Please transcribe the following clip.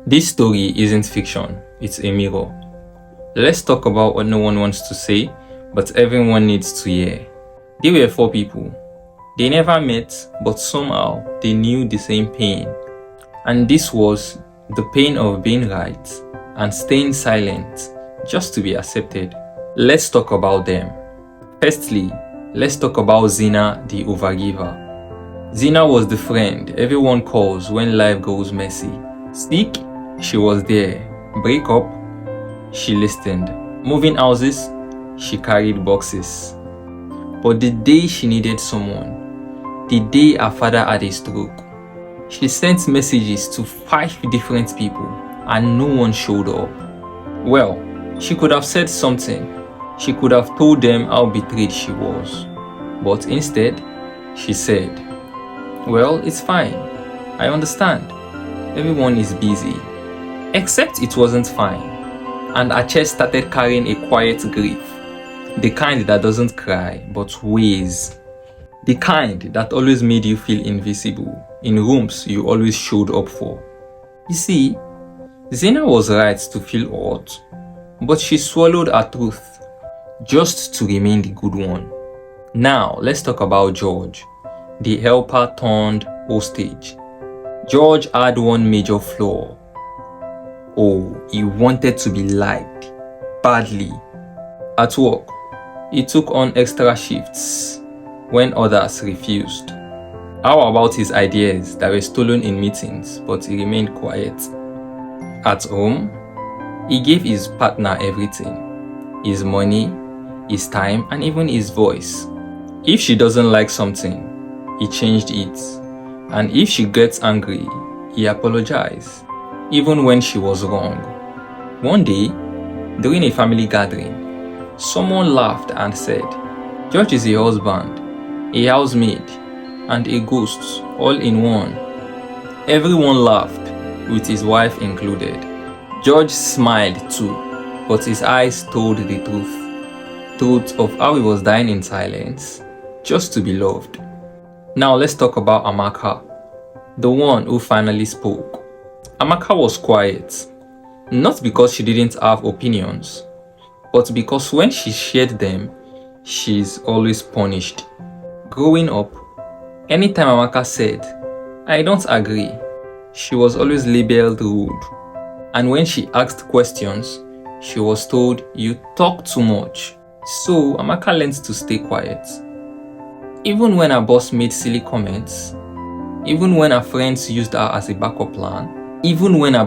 This story isn't fiction, it's a mirror. Let's talk about what no one wants to say, but everyone needs to hear. There were four people. They never met, but somehow they knew the same pain. And this was the pain of being right and staying silent just to be accepted. Let's talk about them. Firstly, let's talk about Zina, the overgiver. Zina was the friend everyone calls when life goes messy. Sick, she was there. Break up, she listened. Moving houses, she carried boxes. But the day she needed someone, the day her father had a stroke, she sent messages to 5 different people and no one showed up. Well, she could have said something. She could have told them how betrayed she was. But instead, she said, "Well, it's fine. I understand. Everyone is busy." Except it wasn't fine. And her chest started carrying a quiet grief. The kind that doesn't cry, but weighs. The kind that always made you feel invisible in rooms you always showed up for. You see, Zina was right to feel hurt, but she swallowed her truth just to remain the good one. Now, let's talk about George, the helper turned hostage. George had one major flaw. Oh, he wanted to be liked badly. At work, he took on extra shifts when others refused. How about his ideas that were stolen in meetings, but he remained quiet? At home, he gave his partner everything: his money, his time, and even his voice. If she doesn't like something, he changed it. And if she gets angry, he apologized, even when she was wrong. One day, during a family gathering, someone laughed and said, "George is a husband, a housemaid, and a ghost all in one." Everyone laughed, with his wife included. George smiled too, but his eyes told the truth of how he was dying in silence, just to be loved. Now let's talk about Amaka, the one who finally spoke. Amaka was quiet, not because she didn't have opinions, but because when she shared them, she's always punished. Growing up, anytime Amaka said, "I don't agree," she was always labeled rude. And when she asked questions, she was told, "You talk too much." So Amaka learned to stay quiet. Even when her boss made silly comments, even when her friends used her as a backup plan, even when her